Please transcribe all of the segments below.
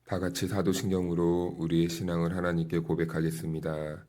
다 같이 사도신경으로 우리의 신앙을 하나님께 고백하겠습니다.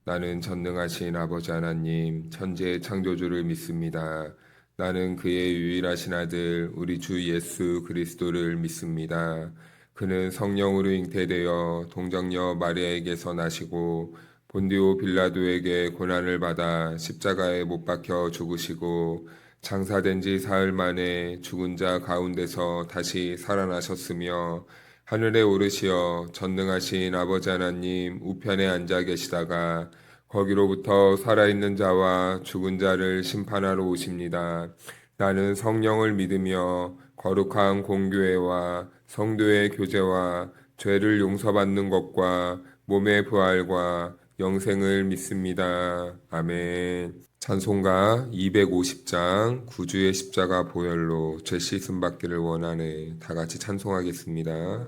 나는 전능하신 아버지 하나님, 천지의 창조주를 믿습니다. 나는 그의 유일하신 아들, 우리 주 예수 그리스도를 믿습니다. 그는 성령으로 잉태되어 동정녀 마리아에게서 나시고 본디오 빌라도에게 고난을 받아 십자가에 못 박혀 죽으시고 장사된 지 사흘 만에 죽은 자 가운데서 다시 살아나셨으며 하늘에 오르시어 전능하신 아버지 하나님 우편에 앉아 계시다가 거기로부터 살아있는 자와 죽은 자를 심판하러 오십니다. 나는 성령을 믿으며 거룩한 공교회와 성도의 교제와 죄를 용서받는 것과 몸의 부활과 영생을 믿습니다. 아멘. 찬송가 250장 구주의 십자가 보혈로 죄 씻음 받기를 원하네. 다 같이 찬송하겠습니다.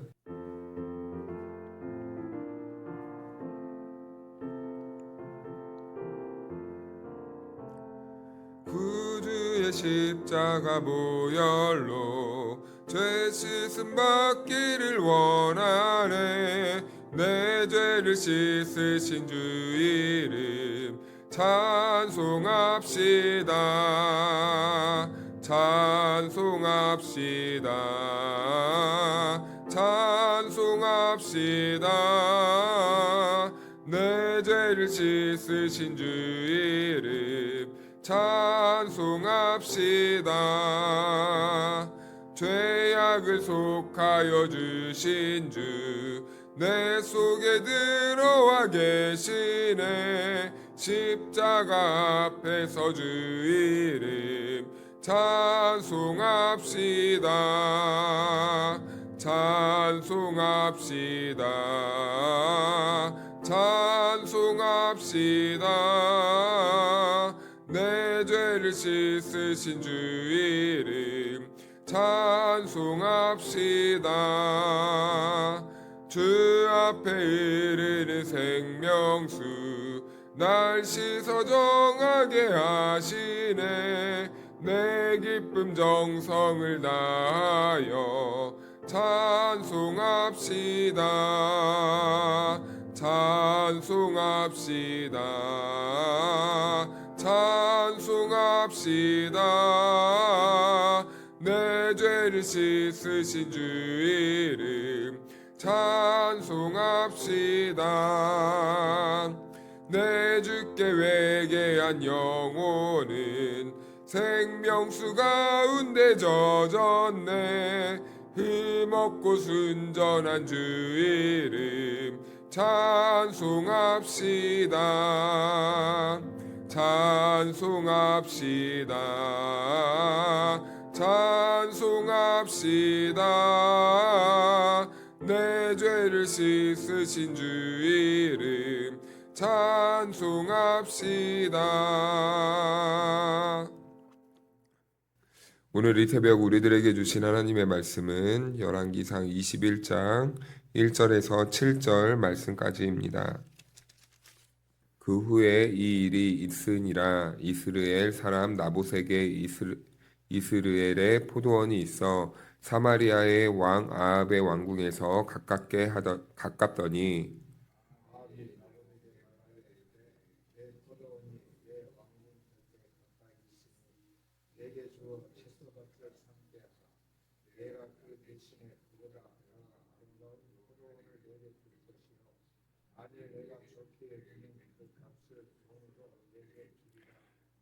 구주의 십자가 보혈로 죄 씻음 받기를 원하네. 내 죄를 씻으신 주 이름 찬송합시다. 찬송합시다. 찬송합시다. 내 죄를 씻으신 주 이름 찬송합시다. 죄악을 속하여 주신 주 내 속에 들어와 계시네. 십자가 앞에서 주 이름 찬송합시다. 찬송합시다. 찬송합시다. 내 죄를 씻으신 주 이름 찬송합시다. 주 앞에 이르는 생명수 날 씻어 정하게 하시네. 내 기쁨 정성을 다하여 찬송합시다. 찬송합시다. 찬송합시다. 내 죄를 씻으신 주 이름 찬송합시다. 내 주께 회개한 영혼은 생명수 가운데 젖었네. 힘없고 순전한 주 이름 찬송합시다. 찬송합시다. 찬송합시다. 내 죄를 씻으신 주 이름 찬송합시다. 오늘 이 새벽 우리들에게 주신 하나님의 말씀은 열왕기상 21장 1절에서 7절 말씀까지입니다. 그 후에 이 일이 있으니라. 이스라엘 사람 나봇에게 이스라엘의 포도원이 있어 사마리아의 왕 아합의 왕궁에서 가깝더니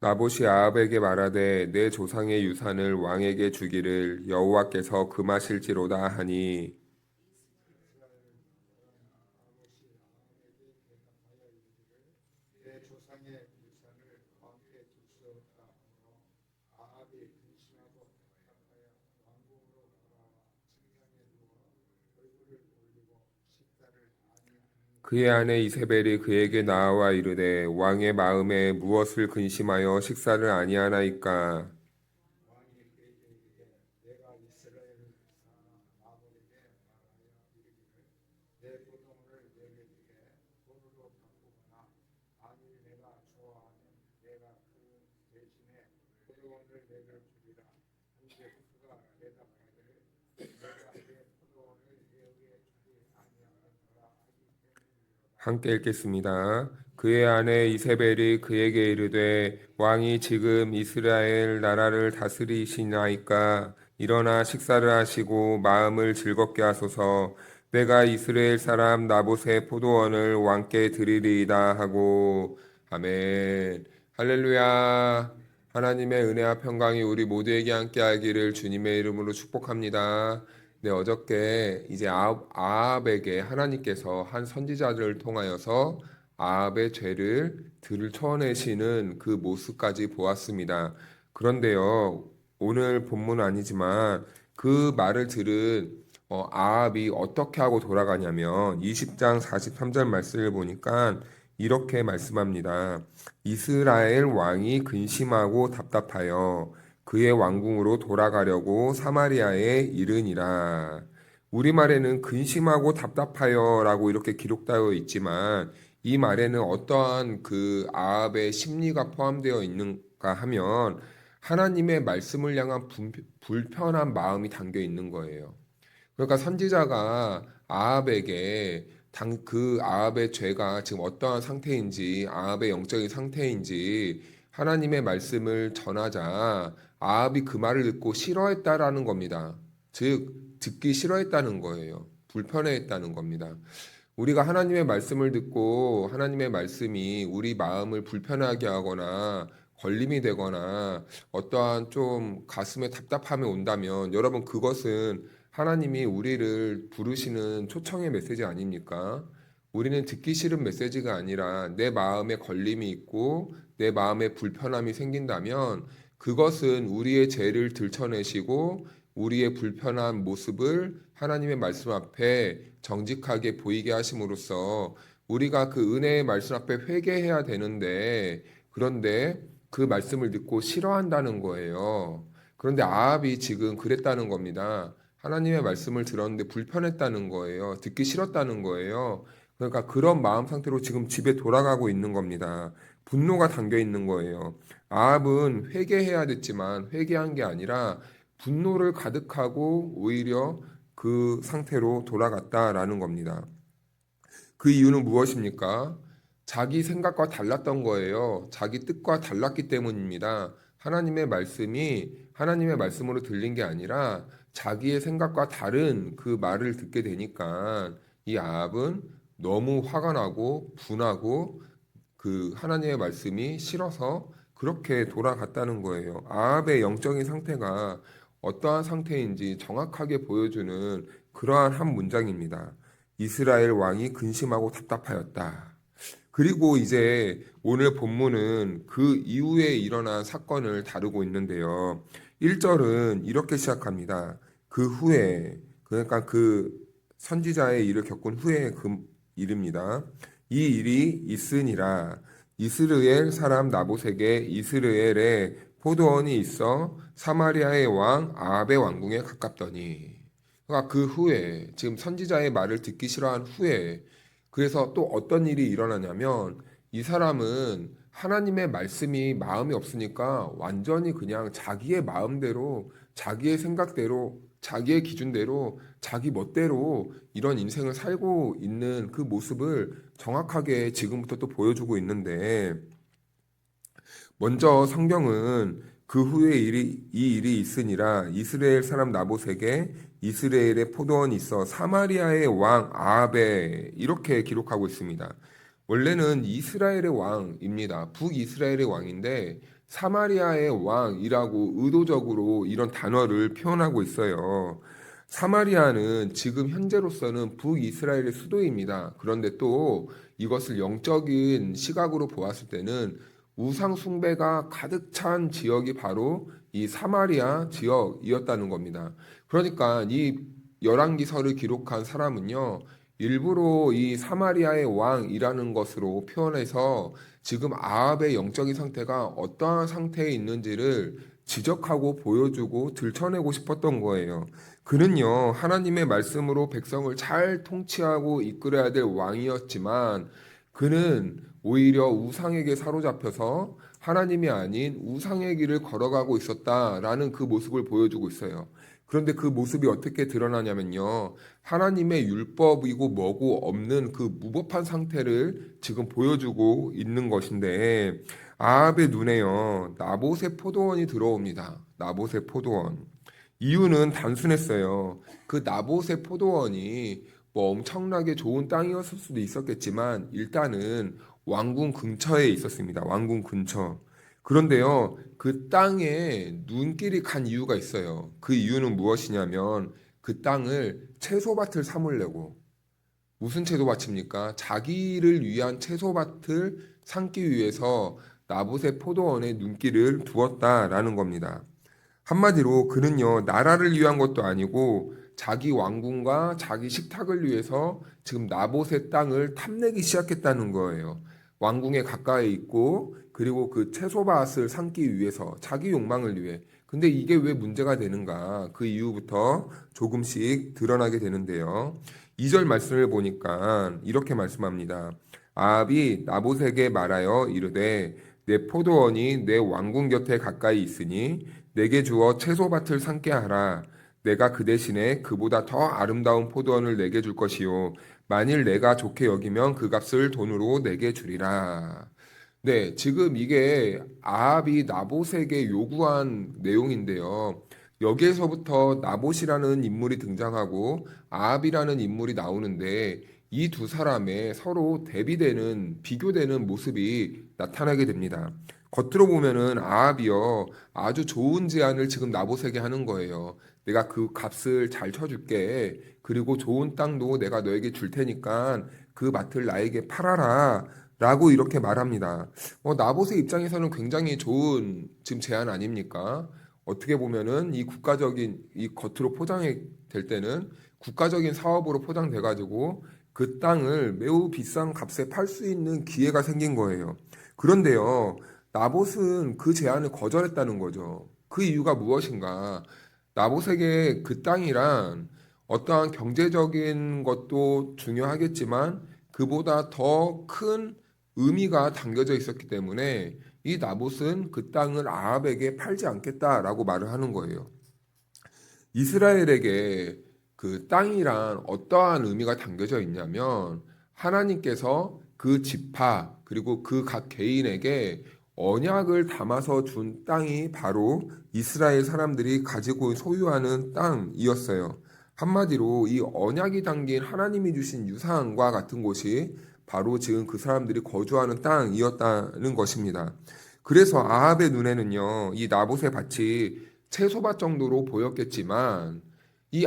나봇이 아합에게 말하되 내 조상의 유산을 왕에게 주기를 여호와께서 금하실지로다 하니 그의 아내 이세벨이 그에게 나와 이르되 왕의 마음에 무엇을 근심하여 식사를 아니하나이까. 함께 읽겠습니다. 그의 아내 이세벨이 그에게 이르되 왕이 지금 이스라엘 나라를 다스리시나이까 일어나 식사를 하시고 마음을 즐겁게 하소서. 내가 이스라엘 사람 나봇의 포도원을 왕께 드리리이다 하고. 아멘. 할렐루야. 하나님의 은혜와 평강이 우리 모두에게 함께하기를 주님의 이름으로 축복합니다. 네, 어저께 이제 아합에게 하나님께서 한 선지자들을 통하여서 아합의 죄를 들춰내시는 그 모습까지 보았습니다. 그런데요, 오늘 본문은 아니지만 그 말을 들은 아합이 어떻게 하고 돌아가냐면 20장 43절 말씀을 보니까 이렇게 말씀합니다. 이스라엘 왕이 근심하고 답답하여 그의 왕궁으로 돌아가려고 사마리아에 이르니라. 우리말에는 근심하고 답답하여라고 이렇게 기록되어 있지만 이 말에는 어떠한 그 아합의 심리가 포함되어 있는가 하면 하나님의 말씀을 향한 불편한 마음이 담겨 있는 거예요. 그러니까 선지자가 아합에게 그 아합의 죄가 지금 어떠한 상태인지, 아합의 영적인 상태인지 하나님의 말씀을 전하자 아합이 그 말을 듣고 싫어했다라는 겁니다. 즉 듣기 싫어했다는 거예요. 불편해했다는 겁니다. 우리가 하나님의 말씀을 듣고 하나님의 말씀이 우리 마음을 불편하게 하거나 걸림이 되거나 어떠한 좀 가슴에 답답함이 온다면 여러분 그것은 하나님이 우리를 부르시는 초청의 메시지 아닙니까? 우리는 듣기 싫은 메시지가 아니라 내 마음에 걸림이 있고 내 마음에 불편함이 생긴다면 그것은 우리의 죄를 들춰내시고 우리의 불편한 모습을 하나님의 말씀 앞에 정직하게 보이게 하심으로써 우리가 그 은혜의 말씀 앞에 회개해야 되는데 그런데 그 말씀을 듣고 싫어한다는 거예요. 그런데 아합이 지금 그랬다는 겁니다. 하나님의 말씀을 들었는데 불편했다는 거예요. 듣기 싫었다는 거예요. 그러니까 그런 마음 상태로 지금 집에 돌아가고 있는 겁니다. 분노가 담겨 있는 거예요. 아합은 회개해야 됐지만 회개한 게 아니라 분노를 가득하고 오히려 그 상태로 돌아갔다라는 겁니다. 그 이유는 무엇입니까? 자기 생각과 달랐던 거예요. 자기 뜻과 달랐기 때문입니다. 하나님의 말씀이 하나님의 말씀으로 들린 게 아니라 자기의 생각과 다른 그 말을 듣게 되니까 이 아합은 너무 화가 나고 분하고 그 하나님의 말씀이 싫어서 그렇게 돌아갔다는 거예요. 아합의 영적인 상태가 어떠한 상태인지 정확하게 보여주는 그러한 한 문장입니다. 이스라엘 왕이 근심하고 답답하였다. 그리고 이제 오늘 본문은 그 이후에 일어난 사건을 다루고 있는데요. 1절은 이렇게 시작합니다. 그 후에, 그러니까 그 선지자의 일을 겪은 후에 그 일입니다. 이 일이 있으니라. 이스라엘 사람 나봇에게 이스라엘에 포도원이 있어 사마리아의 왕 아합의 왕궁에 가깝더니. 그러니까 그 후에 지금 선지자의 말을 듣기 싫어한 후에 그래서 또 어떤 일이 일어나냐면 이 사람은 하나님의 말씀이 마음이 없으니까 완전히 그냥 자기의 마음대로 자기의 생각대로 자기의 기준대로 자기 멋대로 이런 인생을 살고 있는 그 모습을 정확하게 지금부터 또 보여주고 있는데 먼저 성경은 그 후에 이 일이 있으니라 이스라엘 사람 나봇에게 이스라엘의 포도원이 있어 사마리아의 왕 아합에 이렇게 기록하고 있습니다. 원래는 이스라엘의 왕입니다. 북이스라엘의 왕인데 사마리아의 왕이라고 의도적으로 이런 단어를 표현하고 있어요. 사마리아는 지금 현재로서는 북이스라엘의 수도입니다. 그런데 또 이것을 영적인 시각으로 보았을 때는 우상 숭배가 가득 찬 지역이 바로 이 사마리아 지역이었다는 겁니다. 그러니까 이 열왕기서를 기록한 사람은요, 일부러 이 사마리아의 왕이라는 것으로 표현해서 지금 아합의 영적인 상태가 어떠한 상태에 있는지를 지적하고 보여주고 들춰내고 싶었던 거예요. 그는요, 하나님의 말씀으로 백성을 잘 통치하고 이끌어야 될 왕이었지만 그는 오히려 우상에게 사로잡혀서 하나님이 아닌 우상의 길을 걸어가고 있었다라는 그 모습을 보여주고 있어요. 그런데 그 모습이 어떻게 드러나냐면요. 하나님의 율법이고 뭐고 없는 그 무법한 상태를 지금 보여주고 있는 것인데 아합의 눈에요. 나봇의 포도원이 들어옵니다. 나봇의 포도원. 이유는 단순했어요. 그 나봇의 포도원이 뭐 엄청나게 좋은 땅이었을 수도 있었겠지만 일단은 왕궁 근처에 있었습니다. 왕궁 근처. 그런데요, 그 땅에 눈길이 간 이유가 있어요. 그 이유는 무엇이냐면 그 땅을 채소밭을 삼으려고. 무슨 채소밭입니까? 자기를 위한 채소밭을 삼기 위해서 나봇의 포도원에 눈길을 두었다라는 겁니다. 한마디로 그는요, 나라를 위한 것도 아니고 자기 왕궁과 자기 식탁을 위해서 지금 나봇의 땅을 탐내기 시작했다는 거예요. 왕궁에 가까이 있고 그리고 그 채소밭을 삼기 위해서 자기 욕망을 위해. 근데 이게 왜 문제가 되는가? 그 이유부터 조금씩 드러나게 되는데요. 2절 말씀을 보니까 이렇게 말씀합니다. 아합이 나봇에게 말하여 이르되 내 포도원이 내 왕궁 곁에 가까이 있으니 내게 주어 채소밭을 삼게 하라. 내가 그 대신에 그보다 더 아름다운 포도원을 내게 줄 것이요. 만일 내가 좋게 여기면 그 값을 돈으로 내게 주리라. 네, 지금 이게 아합이 나봇에게 요구한 내용인데요. 여기에서부터 나봇이라는 인물이 등장하고 아합이라는 인물이 나오는데 이 두 사람의 서로 대비되는, 비교되는 모습이 나타나게 됩니다. 겉으로 보면은 아합이요, 아주 좋은 제안을 지금 나봇에게 하는 거예요. 내가 그 값을 잘 쳐줄게. 그리고 좋은 땅도 내가 너에게 줄 테니까 그 밭을 나에게 팔아라. 라고 이렇게 말합니다. 나봇의 입장에서는 굉장히 좋은 지금 제안 아닙니까? 어떻게 보면은 이 국가적인, 이 겉으로 포장이 될 때는 국가적인 사업으로 포장돼가지고 그 땅을 매우 비싼 값에 팔 수 있는 기회가 생긴 거예요. 그런데요, 나봇은 그 제안을 거절했다는 거죠. 그 이유가 무엇인가? 나봇에게 그 땅이란 어떠한 경제적인 것도 중요하겠지만 그보다 더 큰 의미가 담겨져 있었기 때문에 이 나봇은 그 땅을 아합에게 팔지 않겠다라고 말을 하는 거예요. 이스라엘에게 그 땅이란 어떠한 의미가 담겨져 있냐면 하나님께서 그 지파 그리고 그 각 개인에게 언약을 담아서 준 땅이 바로 이스라엘 사람들이 가지고 소유하는 땅이었어요. 한마디로 이 언약이 담긴 하나님이 주신 유산과 같은 곳이 바로 지금 그 사람들이 거주하는 땅이었다는 것입니다. 그래서 아합의 눈에는요, 이 나봇의 밭이 채소밭 정도로 보였겠지만 이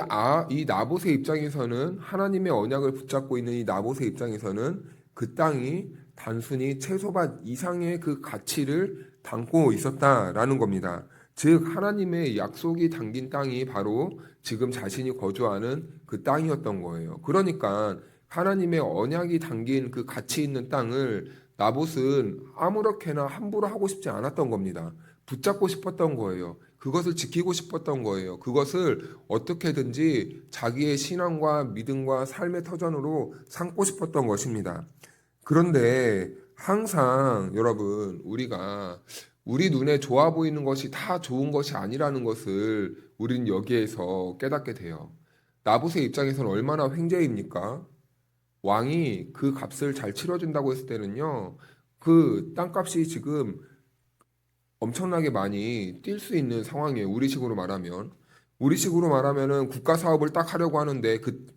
나봇의 입장에서는 하나님의 언약을 붙잡고 있는 이 나봇의 입장에서는 그 땅이 단순히 채소밭 이상의 그 가치를 담고 있었다라는 겁니다. 즉 하나님의 약속이 담긴 땅이 바로 지금 자신이 거주하는 그 땅이었던 거예요. 그러니까 하나님의 언약이 담긴 그 가치 있는 땅을 나봇은 아무렇게나 함부로 하고 싶지 않았던 겁니다. 붙잡고 싶었던 거예요. 그것을 지키고 싶었던 거예요. 그것을 어떻게든지 자기의 신앙과 믿음과 삶의 터전으로 삼고 싶었던 것입니다. 그런데 항상 여러분, 우리가 우리 눈에 좋아 보이는 것이 다 좋은 것이 아니라는 것을 우리는 여기에서 깨닫게 돼요. 나봇의 입장에서는 얼마나 횡재입니까? 왕이 그 값을 잘 치러준다고 했을 때는요, 그 땅값이 지금 엄청나게 많이 뛸 수 있는 상황이에요. 우리식으로 말하면. 우리식으로 말하면은 국가 사업을 딱 하려고 하는데 그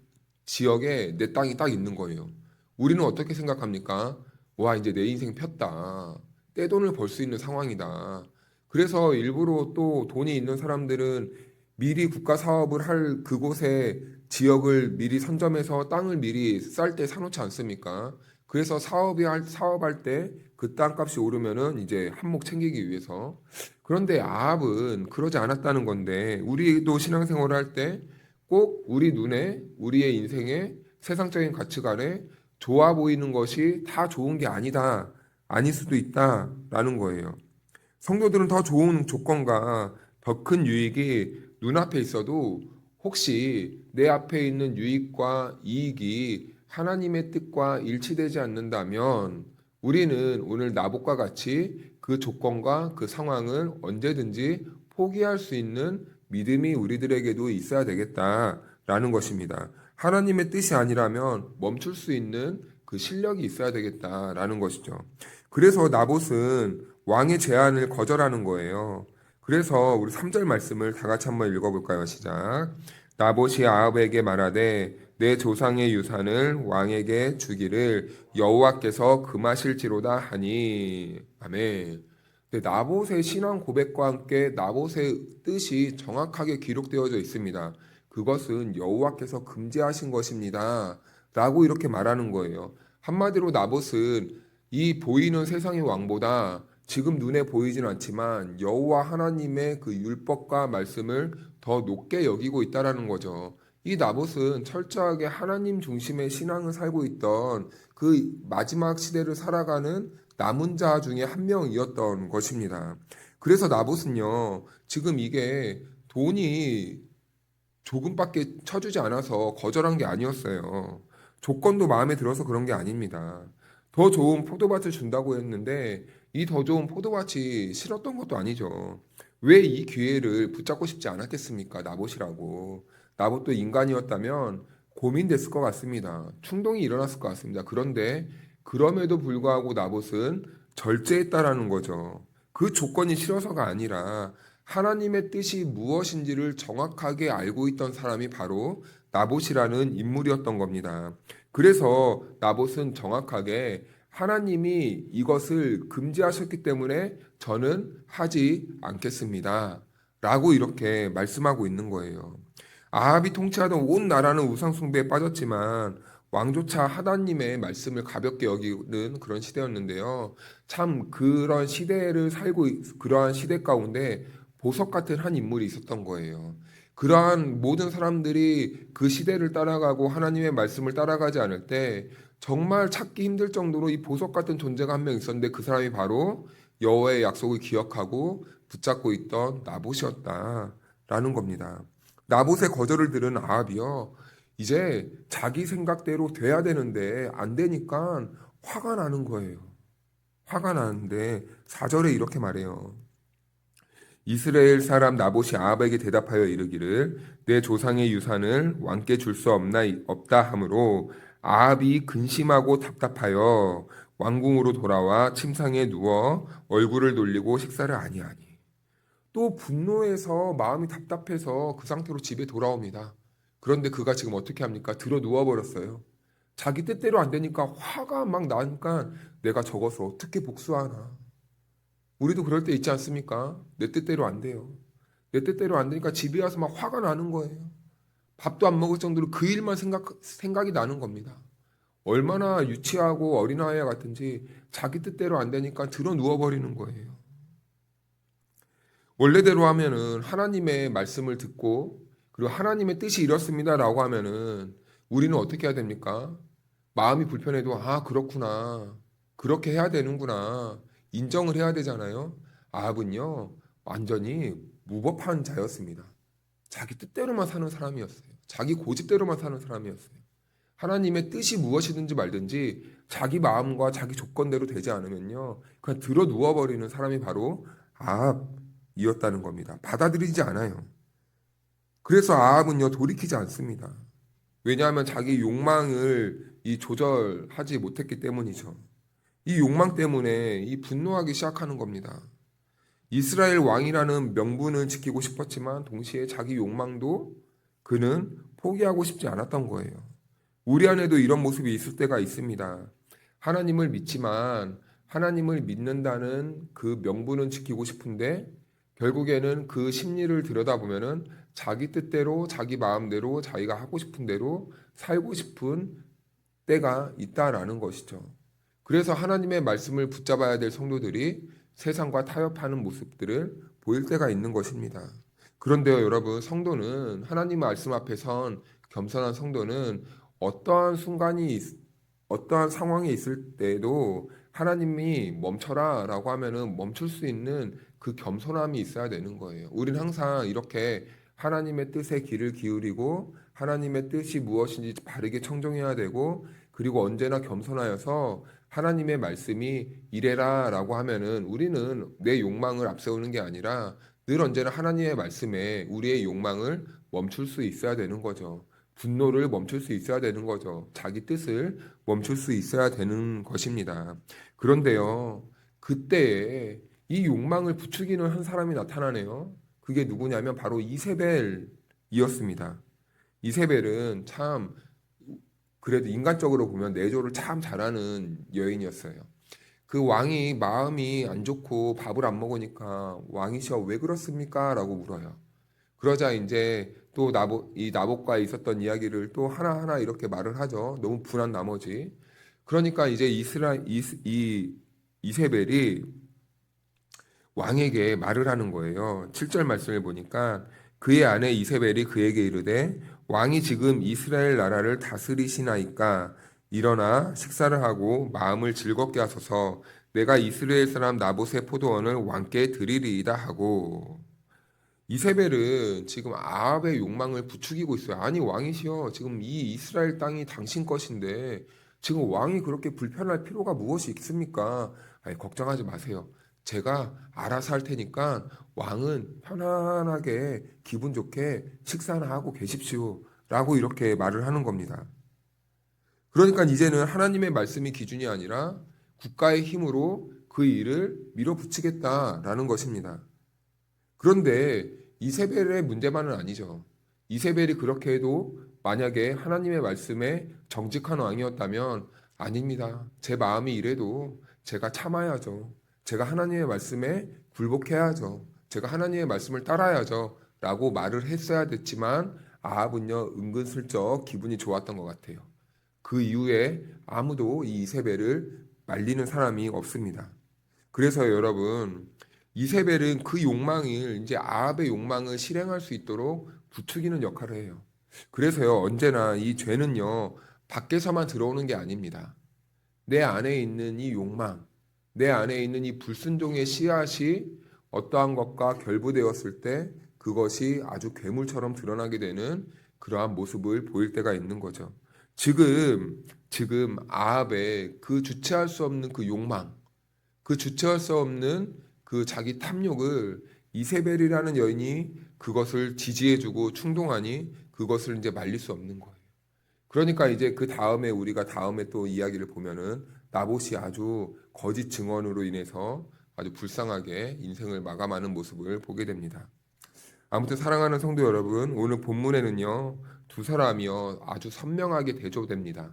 지역에 내 땅이 딱 있는 거예요. 우리는 어떻게 생각합니까? 와, 이제 내 인생 폈다. 떼돈을 벌 수 있는 상황이다. 그래서 일부러 또 돈이 있는 사람들은 미리 국가 사업을 할 그곳에 지역을 미리 선점해서 땅을 미리 쌀 때 사놓지 않습니까? 그래서 사업할 때 그 땅값이 오르면은 이제 한몫 챙기기 위해서. 그런데 아합은 그러지 않았다는 건데 우리도 신앙생활을 할 때 꼭 우리 눈에 우리의 인생의 세상적인 가치관에 좋아 보이는 것이 다 좋은 게 아니다. 아닐 수도 있다라는 거예요. 성도들은 더 좋은 조건과 더 큰 유익이 눈앞에 있어도 혹시 내 앞에 있는 유익과 이익이 하나님의 뜻과 일치되지 않는다면 우리는 오늘 나봇과 같이 그 조건과 그 상황을 언제든지 포기할 수 있는 믿음이 우리들에게도 있어야 되겠다라는 것입니다. 하나님의 뜻이 아니라면 멈출 수 있는 그 실력이 있어야 되겠다라는 것이죠. 그래서 나봇은 왕의 제안을 거절하는 거예요. 그래서 우리 3절 말씀을 다 같이 한번 읽어볼까요? 시작. 나봇이 아합에게 말하되 내 조상의 유산을 왕에게 주기를 여호와께서 금하실지로다 하니. 아멘. 근데 나봇의 신앙 고백과 함께 나봇의 뜻이 정확하게 기록되어져 있습니다. 그것은 여호와께서 금지하신 것입니다. 라고 이렇게 말하는 거예요. 한마디로 나봇은 이 보이는 세상의 왕보다 지금 눈에 보이진 않지만 여호와 하나님의 그 율법과 말씀을 더 높게 여기고 있다라는 거죠. 이 나봇은 철저하게 하나님 중심의 신앙을 살고 있던 그 마지막 시대를 살아가는 남은 자 중에 한 명이었던 것입니다. 그래서 나봇은요, 지금 이게 돈이 조금밖에 쳐주지 않아서 거절한 게 아니었어요. 조건도 마음에 들어서 그런 게 아닙니다. 더 좋은 포도밭을 준다고 했는데 이 더 좋은 포도밭이 싫었던 것도 아니죠. 왜 이 기회를 붙잡고 싶지 않았겠습니까? 나봇이라고. 나봇도 인간이었다면 고민됐을 것 같습니다. 충동이 일어났을 것 같습니다. 그런데 그럼에도 불구하고 나봇은 절제했다라는 거죠. 그 조건이 싫어서가 아니라 하나님의 뜻이 무엇인지를 정확하게 알고 있던 사람이 바로 나봇이라는 인물이었던 겁니다. 그래서 나봇은 정확하게 하나님이 이것을 금지하셨기 때문에 저는 하지 않겠습니다. 라고 이렇게 말씀하고 있는 거예요. 아합이 통치하던 온 나라는 우상숭배에 빠졌지만 왕조차 하나님의 말씀을 가볍게 여기는 그런 시대였는데요. 참 그런 시대를 그러한 시대 가운데 보석 같은 한 인물이 있었던 거예요. 그러한 모든 사람들이 그 시대를 따라가고 하나님의 말씀을 따라가지 않을 때 정말 찾기 힘들 정도로 이 보석 같은 존재가 한 명 있었는데 그 사람이 바로 여호와의 약속을 기억하고 붙잡고 있던 나봇이었다라는 겁니다. 나봇의 거절을 들은 아합이요. 이제 자기 생각대로 돼야 되는데 안 되니까 화가 나는 거예요. 화가 나는데 4절에 이렇게 말해요. 이스라엘 사람 나봇이 아합에게 대답하여 이르기를 내 조상의 유산을 왕께 줄 수 없다 하므로 아합이 근심하고 답답하여 왕궁으로 돌아와 침상에 누워 얼굴을 돌리고 식사를 아니하니. 또 분노해서 마음이 답답해서 그 상태로 집에 돌아옵니다. 그런데 그가 지금 어떻게 합니까? 들어 누워버렸어요. 자기 뜻대로 안 되니까 화가 막 나니까 내가 저것을 어떻게 복수하나. 우리도 그럴 때 있지 않습니까? 내 뜻대로 안 돼요. 내 뜻대로 안 되니까 집에 와서 막 화가 나는 거예요. 밥도 안 먹을 정도로 그 일만 생각이 나는 겁니다. 얼마나 유치하고 어린아이 같은지 자기 뜻대로 안 되니까 들어 누워버리는 거예요. 원래대로 하면은 하나님의 말씀을 듣고 그리고 하나님의 뜻이 이렇습니다라고 하면은 우리는 어떻게 해야 됩니까? 마음이 불편해도 아 그렇구나 그렇게 해야 되는구나 인정을 해야 되잖아요. 아합은요 완전히 무법한 자였습니다. 자기 뜻대로만 사는 사람이었어요. 자기 고집대로만 사는 사람이었어요. 하나님의 뜻이 무엇이든지 말든지 자기 마음과 자기 조건대로 되지 않으면요 그냥 들어 누워버리는 사람이 바로 아합이었다는 겁니다. 받아들이지 않아요. 그래서 아합은요 돌이키지 않습니다. 왜냐하면 자기 욕망을 조절하지 못했기 때문이죠. 이 욕망 때문에 분노하기 시작하는 겁니다. 이스라엘 왕이라는 명분은 지키고 싶었지만 동시에 자기 욕망도 그는 포기하고 싶지 않았던 거예요. 우리 안에도 이런 모습이 있을 때가 있습니다. 하나님을 믿지만 하나님을 믿는다는 그 명분은 지키고 싶은데 결국에는 그 심리를 들여다보면은 자기 뜻대로 자기 마음대로 자기가 하고 싶은 대로 살고 싶은 때가 있다라는 것이죠. 그래서 하나님의 말씀을 붙잡아야 될 성도들이 세상과 타협하는 모습들을 보일 때가 있는 것입니다. 그런데요, 여러분, 성도는 하나님 말씀 앞에 선 겸손한 성도는 어떠한 상황이 있을 때에도 하나님이 멈춰라라고 하면은 멈출 수 있는 그 겸손함이 있어야 되는 거예요. 우리는 항상 이렇게 하나님의 뜻에 귀를 기울이고 하나님의 뜻이 무엇인지 바르게 청정해야 되고 그리고 언제나 겸손하여서 하나님의 말씀이 이래라라고 하면은 우리는 내 욕망을 앞세우는 게 아니라 늘 언제나 하나님의 말씀에 우리의 욕망을 멈출 수 있어야 되는 거죠. 분노를 멈출 수 있어야 되는 거죠. 자기 뜻을 멈출 수 있어야 되는 것입니다. 그런데요, 그때에 이 욕망을 부추기는 한 사람이 나타나네요. 그게 누구냐면 바로 이세벨이었습니다. 이세벨은 참 그래도 인간적으로 보면 내조를 참 잘하는 여인이었어요. 그 왕이 마음이 안 좋고 밥을 안 먹으니까 왕이시여 왜 그렇습니까? 라고 물어요. 그러자 이제 또 이 나봇과 있었던 이야기를 또 하나하나 이렇게 말을 하죠. 너무 분한 나머지. 그러니까 이제 이세벨이 왕에게 말을 하는 거예요. 7절 말씀을 보니까 그의 아내 이세벨이 그에게 이르되 왕이 지금 이스라엘 나라를 다스리시나이까 일어나 식사를 하고 마음을 즐겁게 하소서 내가 이스라엘 사람 나봇의 포도원을 왕께 드리리이다 하고 이세벨은 지금 아합의 욕망을 부추기고 있어요. 아니 왕이시여 지금 이 이스라엘 땅이 당신 것인데 지금 왕이 그렇게 불편할 필요가 무엇이 있습니까? 아니 걱정하지 마세요. 제가 알아서 할 테니까 왕은 편안하게 기분 좋게 식사나 하고 계십시오. 라고 이렇게 말을 하는 겁니다. 그러니까 이제는 하나님의 말씀이 기준이 아니라 국가의 힘으로 그 일을 밀어붙이겠다라는 것입니다. 그런데 이세벨의 문제만은 아니죠. 이세벨이 그렇게 해도 만약에 하나님의 말씀에 정직한 왕이었다면 아닙니다. 제 마음이 이래도 제가 참아야죠. 제가 하나님의 말씀에 굴복해야죠. 제가 하나님의 말씀을 따라야죠. 라고 말을 했어야 됐지만 아합은요 은근슬쩍 기분이 좋았던 것 같아요. 그 이후에 아무도 이 이세벨을 말리는 사람이 없습니다. 그래서 여러분 이세벨은 그 욕망을 이제 아합의 욕망을 실행할 수 있도록 부추기는 역할을 해요. 그래서요 언제나 이 죄는요 밖에서만 들어오는 게 아닙니다. 내 안에 있는 이 욕망, 내 안에 있는 이 불순종의 씨앗이 어떠한 것과 결부되었을 때 그것이 아주 괴물처럼 드러나게 되는 그러한 모습을 보일 때가 있는 거죠. 지금 아합의 그 주체할 수 없는 그 욕망, 그 주체할 수 없는 그 자기 탐욕을 이세벨이라는 여인이 그것을 지지해주고 충동하니 그것을 이제 말릴 수 없는 거예요. 그러니까 이제 그 다음에 우리가 다음에 또 이야기를 보면은 나봇이 아주 거짓 증언으로 인해서 아주 불쌍하게 인생을 마감하는 모습을 보게 됩니다. 아무튼 사랑하는 성도 여러분, 오늘 본문에는요 두 사람이요 아주 선명하게 대조됩니다.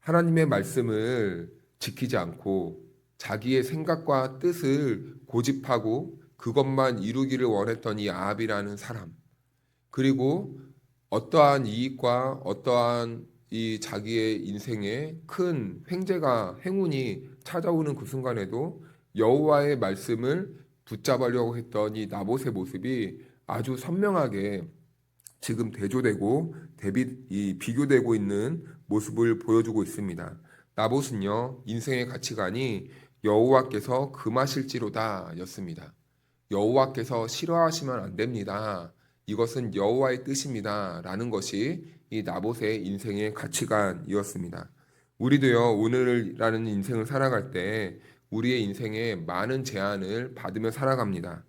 하나님의 말씀을 지키지 않고 자기의 생각과 뜻을 고집하고 그것만 이루기를 원했던 이 아합이라는 사람, 그리고 어떠한 이익과 어떠한 이 자기의 인생에 큰 횡재가 행운이 찾아오는 그 순간에도 여호와의 말씀을 붙잡으려고 했던 이 나봇의 모습이 아주 선명하게 지금 대조되고 비교되고 있는 모습을 보여주고 있습니다. 나봇은요 인생의 가치관이 여호와께서 금하실지로다 였습니다. 여호와께서 싫어하시면 안 됩니다. 이것은 여호와의 뜻입니다. 라는 것이 이 나봇의 인생의 가치관이었습니다. 우리도요 오늘이라는 인생을 살아갈 때 우리의 인생에 많은 제한을 받으며 살아갑니다.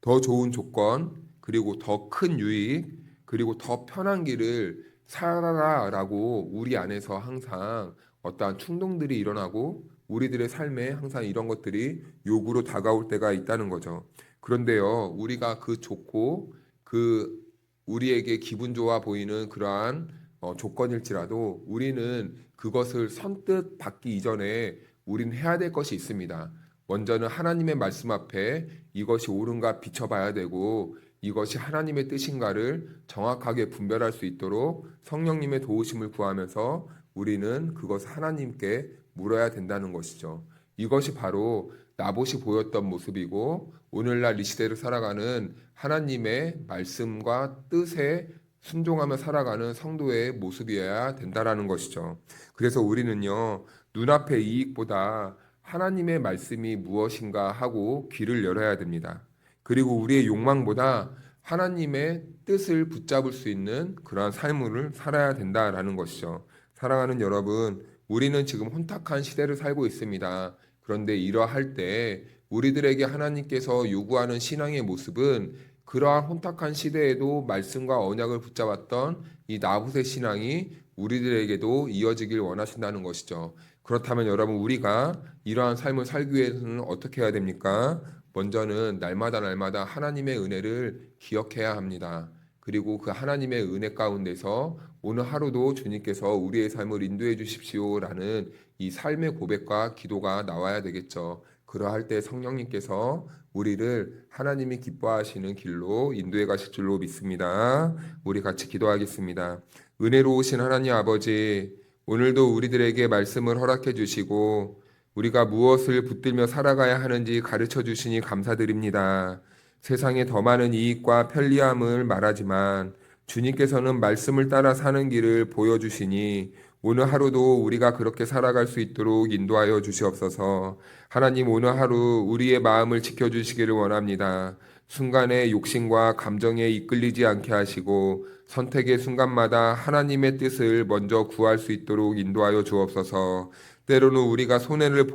더 좋은 조건, 그리고 더 큰 유익, 그리고 더 편한 길을 살아라라고 우리 안에서 항상 어떠한 충동들이 일어나고 우리들의 삶에 항상 이런 것들이 요구로 다가올 때가 있다는 거죠. 그런데요, 우리가 그 좋고 그 우리에게 기분 좋아 보이는 그러한 조건일지라도 우리는 그것을 선뜻 받기 이전에 우리는 해야 될 것이 있습니다. 먼저는 하나님의 말씀 앞에 이것이 옳은가 비춰봐야 되고 이것이 하나님의 뜻인가를 정확하게 분별할 수 있도록 성령님의 도우심을 구하면서 우리는 그것을 하나님께 물어야 된다는 것이죠. 이것이 바로 나봇이 보였던 모습이고 오늘날 이 시대를 살아가는 하나님의 말씀과 뜻에 순종하며 살아가는 성도의 모습이어야 된다라는 것이죠. 그래서 우리는요 눈앞의 이익보다 하나님의 말씀이 무엇인가 하고 귀를 열어야 됩니다. 그리고 우리의 욕망보다 하나님의 뜻을 붙잡을 수 있는 그러한 삶을 살아야 된다라는 것이죠. 사랑하는 여러분, 우리는 지금 혼탁한 시대를 살고 있습니다. 그런데 이러할 때 우리들에게 하나님께서 요구하는 신앙의 모습은 그러한 혼탁한 시대에도 말씀과 언약을 붙잡았던 이 나봇의 신앙이 우리들에게도 이어지길 원하신다는 것이죠. 그렇다면 여러분, 우리가 이러한 삶을 살기 위해서는 어떻게 해야 됩니까? 먼저는 날마다 하나님의 은혜를 기억해야 합니다. 그리고 그 하나님의 은혜 가운데서 오늘 하루도 주님께서 우리의 삶을 인도해 주십시오라는 이 삶의 고백과 기도가 나와야 되겠죠. 그러할 때 성령님께서 우리를 하나님이 기뻐하시는 길로 인도해 가실 줄로 믿습니다. 우리 같이 기도하겠습니다. 은혜로우신 하나님 아버지, 오늘도 우리들에게 말씀을 허락해 주시고 우리가 무엇을 붙들며 살아가야 하는지 가르쳐 주시니 감사드립니다. 세상에 더 많은 이익과 편리함을 말하지만 주님께서는 말씀을 따라 사는 길을 보여주시니 오늘 하루도 우리가 그렇게 살아갈 수 있도록 인도하여 주시옵소서. 하나님, 오늘 하루 우리의 마음을 지켜주시기를 원합니다. 순간의 욕심과 감정에 이끌리지 않게 하시고 선택의 순간마다 하나님의 뜻을 먼저 구할 수 있도록 인도하여 주옵소서. 때로는 우리가 손해를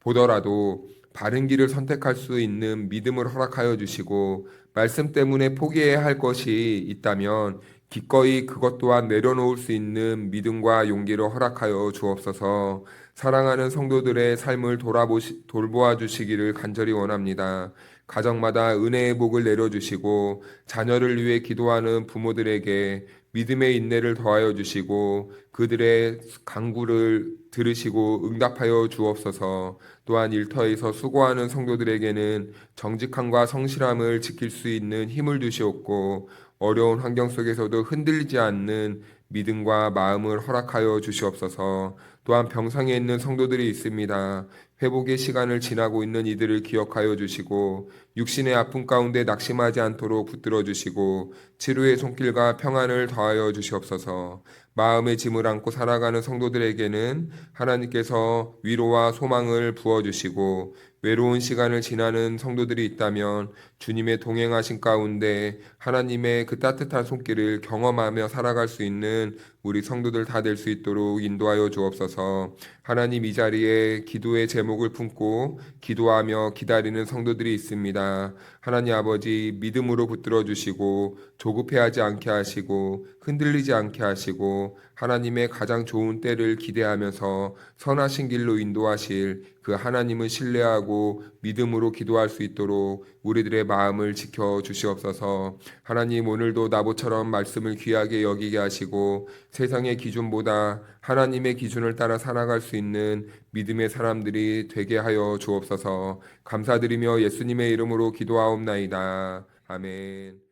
보더라도 바른 길을 선택할 수 있는 믿음을 허락하여 주시고 말씀 때문에 포기해야 할 것이 있다면 기꺼이 그것 또한 내려놓을 수 있는 믿음과 용기를 허락하여 주옵소서. 사랑하는 성도들의 삶을 돌보아 주시기를 간절히 원합니다. 가정마다 은혜의 복을 내려주시고 자녀를 위해 기도하는 부모들에게 믿음의 인내를 더하여 주시고 그들의 간구를 들으시고 응답하여 주옵소서. 또한 일터에서 수고하는 성도들에게는 정직함과 성실함을 지킬 수 있는 힘을 주시옵고 어려운 환경 속에서도 흔들리지 않는 믿음과 마음을 허락하여 주시옵소서. 또한 병상에 있는 성도들이 있습니다. 회복의 시간을 지나고 있는 이들을 기억하여 주시고 육신의 아픔 가운데 낙심하지 않도록 붙들어 주시고 치료의 손길과 평안을 더하여 주시옵소서. 마음의 짐을 안고 살아가는 성도들에게는 하나님께서 위로와 소망을 부어 주시고 외로운 시간을 지나는 성도들이 있다면 주님의 동행하신 가운데 하나님의 그 따뜻한 손길을 경험하며 살아갈 수 있는 우리 성도들 다 될 수 있도록 인도하여 주옵소서. 하나님, 이 자리에 기도의 제목을 품고 기도하며 기다리는 성도들이 있습니다. 하나님 아버지, 믿음으로 붙들어 주시고 조급해하지 않게 하시고 흔들리지 않게 하시고 하나님의 가장 좋은 때를 기대하면서 선하신 길로 인도하실 그 하나님을 신뢰하고 믿음으로 기도할 수 있도록 우리들의 마음을 지켜 주시옵소서. 하나님, 오늘도 나봇처럼 말씀을 귀하게 여기게 하시고 세상의 기준보다 하나님의 기준을 따라 살아갈 수 있는 믿음의 사람들이 되게 하여 주옵소서. 감사드리며 예수님의 이름으로 기도하옵나이다. 아멘.